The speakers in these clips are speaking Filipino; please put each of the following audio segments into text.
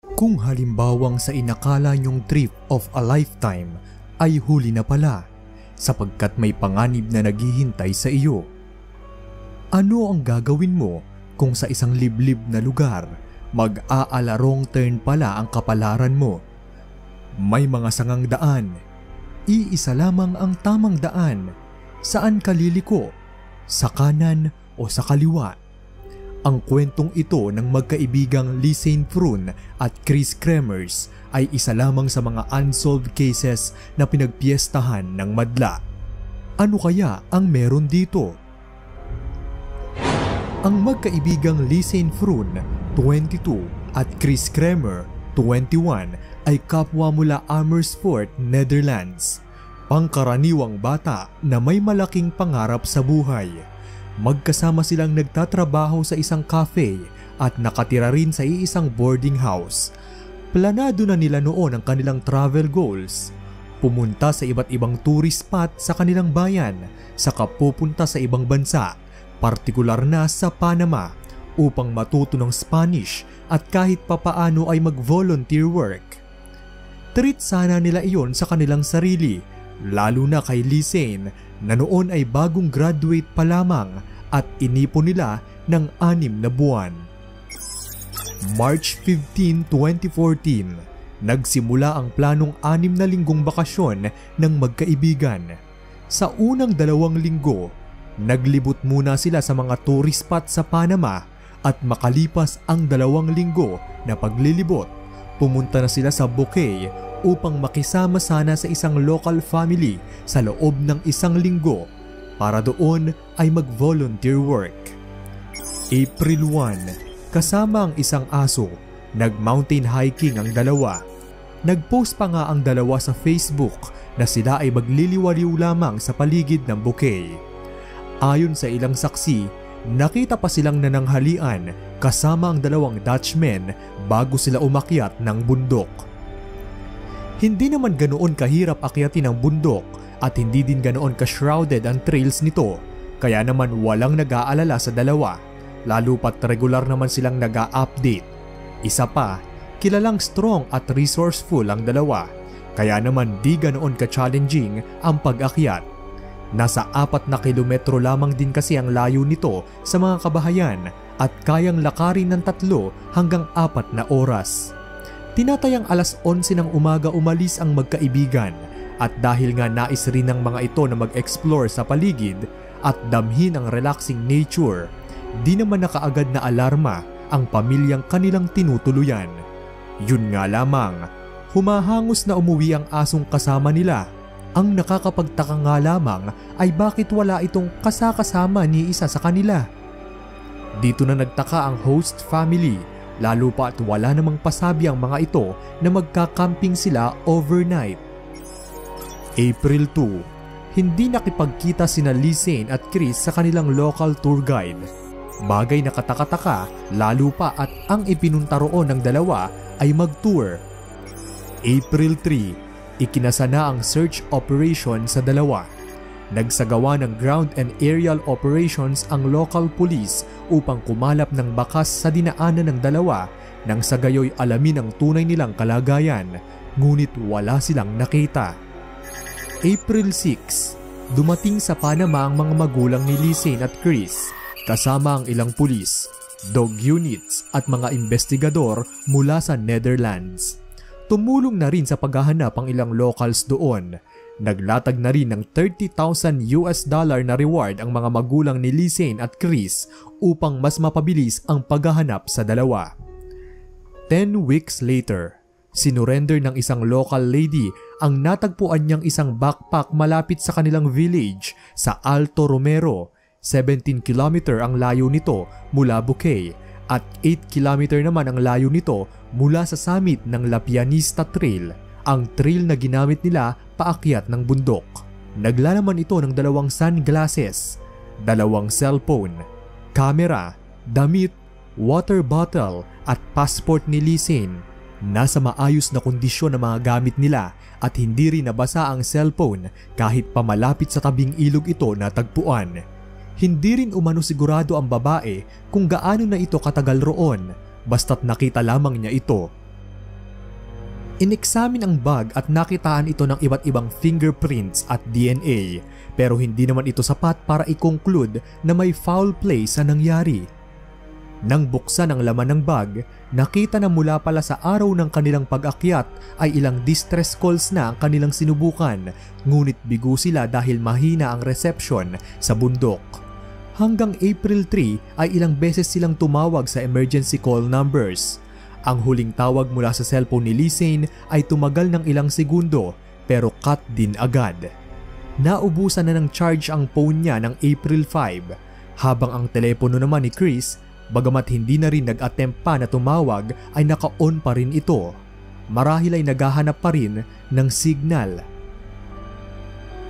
Kung halimbawang sa inakala niyong trip of a lifetime ay huli na pala sapagkat may panganib na naghihintay sa iyo. Ano ang gagawin mo kung sa isang liblib na lugar mag-aalarong turn pala ang kapalaran mo? May mga sangang daan. Iisa lamang ang tamang daan. Saan ka liliko? Sa kanan o sa kaliwa? Ang kwentong ito ng magkaibigang Lisanne Froon at Chris Kremers ay isa lamang sa mga unsolved cases na pinagpiestahan ng madla. Ano kaya ang meron dito? Ang magkaibigang Lisanne Froon, 22, at Chris Kremer, 21, ay kapwa mula Amersfoort, Netherlands. Pangkaraniwang bata na may malaking pangarap sa buhay. Magkasama silang nagtatrabaho sa isang cafe at nakatira rin sa iisang boarding house. Planado na nila noon ang kanilang travel goals. Pumunta sa iba't ibang tourist spot sa kanilang bayan, saka pupunta sa ibang bansa, partikular na sa Panama, upang matuto ng Spanish at kahit papaano ay mag-volunteer work. Treat sana nila iyon sa kanilang sarili, lalo na kay Lisanne na noon ay bagong graduate pa lamang at inipon nila ng 6 na buwan. March 15, 2014, nagsimula ang planong 6 na linggong bakasyon ng magkaibigan. Sa unang 2 linggo, naglibot muna sila sa mga tourist spot sa Panama at makalipas ang 2 linggo na paglilibot, pumunta na sila sa Bouquet upang makisama sana sa isang local family sa loob ng 1 linggo para doon ay mag-volunteer work. April 1, kasama ang isang aso, nag-mountain hiking ang 2. Nag-post pa nga ang 2 sa Facebook na sila ay magliliwaliw lamang sa paligid ng Bouquet. Ayon sa ilang saksi, nakita pa silang nananghalian kasama ang 2 Dutchmen bago sila umakyat ng bundok. Hindi naman ganoon kahirap akyatin ang bundok at hindi din ganoon ka-shrouded ang trails nito, kaya naman walang nag-aalala sa 2, lalo pat regular naman silang nag-a-update. Isa pa, kilalang strong at resourceful ang 2, kaya naman di ganoon ka-challenging ang pag-akyat. Nasa 4 na kilometro lamang din kasi ang layo nito sa mga kabahayan at kayang lakarin ng 3 hanggang 4 na oras. Tinatayang alas 11 ng umaga umalis ang magkaibigan at dahil nga nais rin ng mga ito na mag-explore sa paligid at damhin ang relaxing nature, di naman nakaagad na alarma ang pamilyang kanilang tinutuluyan. Yun nga lamang, humahangos na umuwi ang asong kasama nila. Ang nakakapagtaka nga lamang ay bakit wala itong kasakasama ni isa sa kanila. Dito na nagtaka ang host family, lalo pa at wala namang pasabi ang mga ito na magkakamping sila overnight. April 2, hindi nakipagkita sina Lisanne at Chris sa kanilang local tour guide. Bagay na kataka-taka, lalo pa at ang ipinunta roon ng 2 ay mag-tour. April 3, ikinasa na ang search operation sa 2. Nagsagawa ng ground and aerial operations ang local police upang kumalap ng bakas sa dinaanan ng 2 nang sa gayoy alamin ang tunay nilang kalagayan, ngunit wala silang nakita. April 6, dumating sa Panama ang mga magulang ni Lisanne at Chris, kasama ang ilang pulis, dog units at mga investigador mula sa Netherlands. Tumulong na rin sa paghahanap ang ilang locals doon. Naglatag na rin ng $30,000 na reward ang mga magulang ni Lisanne at Chris upang mas mapabilis ang paghahanap sa 2. 10 weeks later, sinurrender ng isang local lady ang natagpuan niyang isang backpack malapit sa kanilang village sa Alto Romero. 17 kilometer ang layo nito mula Bouquet at 8 kilometer naman ang layo nito mula sa summit ng La Pianista Trail, ang trail na ginamit nila paakyat ng bundok. Naglalaman ito ng 2 sunglasses, 2 cellphone, camera, damit, water bottle at passport ni Lisanne. Nasa maayos na kondisyon ang mga gamit nila at hindi rin nabasa ang cellphone kahit pa malapit sa tabing ilog ito natagpuan. Hindi rin umano sigurado ang babae kung gaano na ito katagal roon, basta't nakita lamang niya ito. Ineksamin ang bag at nakitaan ito ng iba't ibang fingerprints at DNA, pero hindi naman ito sapat para i-conclude na may foul play sa nangyari. Nang buksan ang laman ng bag, nakita na mula pala sa araw ng kanilang pag-akyat ay ilang distress calls na ang kanilang sinubukan, ngunit bigo sila dahil mahina ang reception sa bundok. Hanggang April 3 ay ilang beses silang tumawag sa emergency call numbers. Ang huling tawag mula sa cellphone ni Lisane ay tumagal ng ilang segundo pero cut din agad. Naubusan na ng charge ang phone niya ng April 5, habang ang telepono naman ni Chris, bagamat hindi na rin nag-attempt pa na tumawag, ay naka-on pa rin ito. Marahil ay naghahanap pa rin ng signal.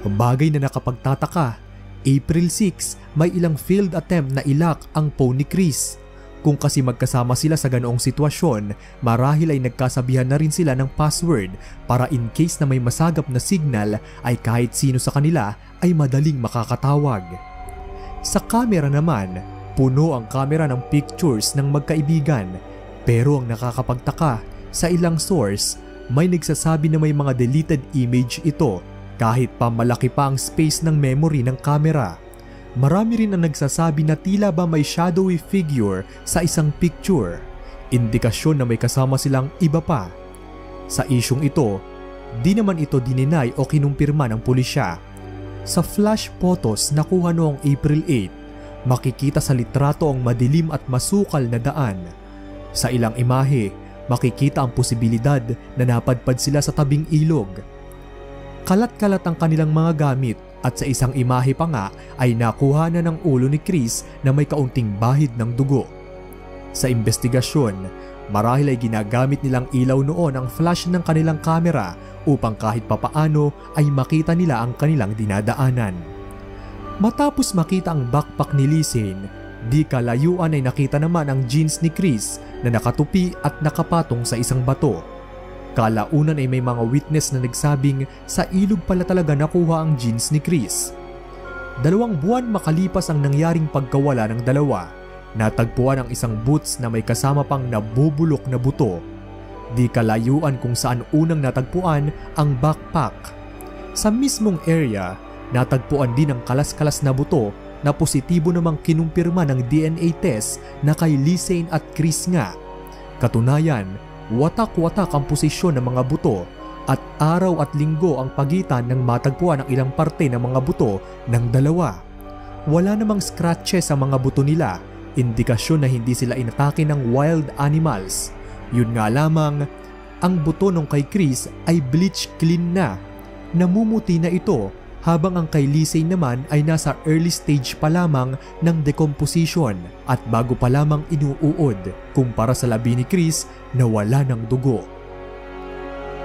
Bagay na nakapagtataka, April 6 may ilang failed attempt na i-lock ang phone ni Chris. Kung kasi magkasama sila sa ganoong sitwasyon, marahil ay nagkasabihan na rin sila ng password para in case na may masagap na signal ay kahit sino sa kanila ay madaling makakatawag. Sa camera naman, puno ang camera ng pictures ng magkaibigan, pero ang nakakapagtaka, sa ilang source, may nagsasabi na may mga deleted image ito kahit pa malaki pa ang space ng memory ng camera. Marami rin ang nagsasabi na tila ba may shadowy figure sa isang picture, indikasyon na may kasama silang iba pa. Sa isyong ito, di naman ito dininay o kinumpirma ng pulisya. Sa flash photos na kuha noong April 8, makikita sa litrato ang madilim at masukal na daan. Sa ilang imahe, makikita ang posibilidad na napadpad sila sa tabing ilog. Kalat-kalat ang kanilang mga gamit at sa isang imahe pa nga ay nakuha na ng ulo ni Chris na may kaunting bahid ng dugo. Sa investigasyon, marahil ay ginagamit nilang ilaw noon ang flash ng kanilang kamera upang kahit papaano ay makita nila ang kanilang dinadaanan. Matapos makita ang backpack ni Lisane, di kalayuan ay nakita naman ang jeans ni Chris na nakatupi at nakapatong sa isang bato. Kalaunan ay may mga witness na nagsabing sa ilog pala talaga nakuha ang jeans ni Chris. 2 buwan makalipas ang nangyaring pagkawala ng dalawa, natagpuan ang isang boots na may kasama pang nabubulok na buto. Di kalayuan kung saan unang natagpuan ang backpack. Sa mismong area, natagpuan din ang kalas-kalas na buto na positibo namang kinumpirma ng DNA test na kay Lisane at Chris nga. Katunayan, watak-watak ang posisyon ng mga buto at araw at linggo ang pagitan ng matagpuan ng ilang parte ng mga buto ng dalawa. Wala namang scratches sa mga buto nila, indikasyon na hindi sila inatake ng wild animals. Yun nga lamang, ang buto ng kay Chris ay bleach clean na. Namumuti na ito habang ang kay Lisane naman ay nasa early stage pa lamang ng decomposition at bago pa lamang inuuod kumpara sa labi ni Chris na wala ng dugo.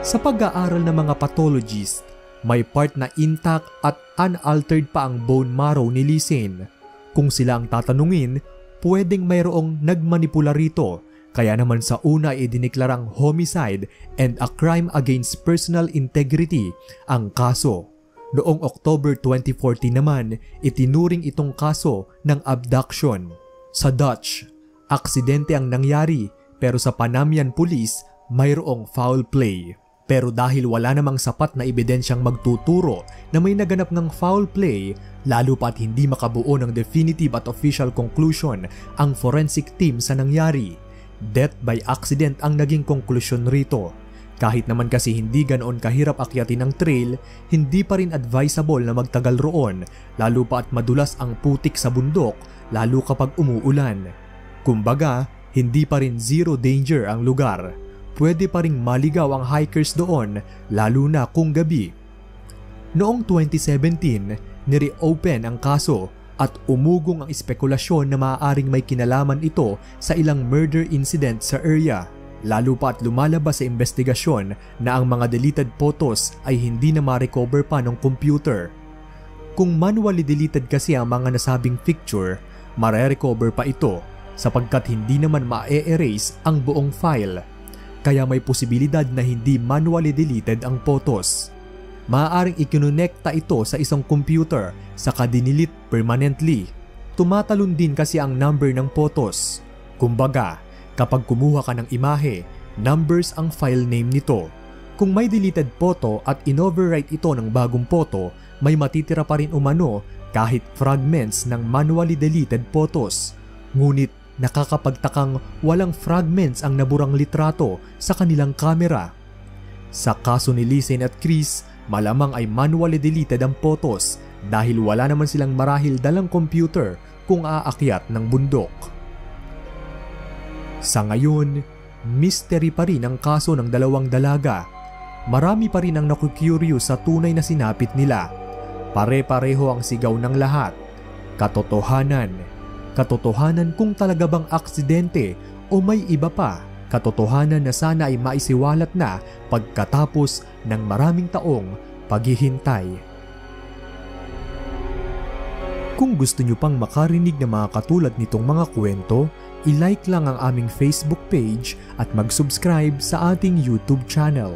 Sa pag-aaral ng mga pathologist, may part na intact at unaltered pa ang bone marrow ni Lisane. Kung sila ang tatanungin, pwedeng mayroong nagmanipula rito, kaya naman sa una ay diniklarang homicide and a crime against personal integrity ang kaso. Noong October 2014 naman, itinuring itong kaso ng abduction. Sa Dutch, aksidente ang nangyari pero sa Panamanian Police, mayroong foul play. Pero dahil wala namang sapat na ebidensyang magtuturo na may naganap ng foul play, lalo pa't hindi makabuo ng definitive at official conclusion ang forensic team sa nangyari. Death by accident ang naging konklusyon rito. Kahit naman kasi hindi ganoon kahirap akyatin ang trail, hindi pa rin advisable na magtagal roon, lalo pa at madulas ang putik sa bundok, lalo kapag umuulan. Kumbaga, hindi pa rin zero danger ang lugar. Pwede pa ring maligaw ang hikers doon, lalo na kung gabi. Noong 2017, nireopen ang kaso at umugong ang espekulasyon na maaaring may kinalaman ito sa ilang murder incident sa area. Lalo pa at lumalabas sa investigasyon na ang mga deleted photos ay hindi na ma-recover pa ng computer. Kung manually deleted kasi ang mga nasabing picture, mare-recover pa ito sapagkat hindi naman ma-e-erase ang buong file. Kaya may posibilidad na hindi manually deleted ang photos. Maaaring ikinonekta ito sa isang computer saka dinilit permanently. Tumatalon din kasi ang number ng photos. Kumbaga, kapag kumuha ka ng imahe, numbers ang file name nito. Kung may deleted photo at in-overwrite ito ng bagong photo, may matitira pa rin umano kahit fragments ng manually deleted photos. Ngunit nakakapagtakang walang fragments ang naburang litrato sa kanilang kamera. Sa kaso ni Lisen at Chris, malamang ay manually deleted ang photos dahil wala naman silang marahil dalang computer kung aakyat ng bundok. Sa ngayon, mystery pa rin ang kaso ng dalawang dalaga. Marami pa rin ang nakukuryo sa tunay na sinapit nila. Pare-pareho ang sigaw ng lahat. Katotohanan. Katotohanan kung talaga bang aksidente o may iba pa. Katotohanan na sana ay maisiwalat na pagkatapos ng maraming taong paghihintay. Kung gusto nyo pang makarinig ng mga katulad nitong mga kwento, i-like lang ang aming Facebook page at mag-subscribe sa ating YouTube channel.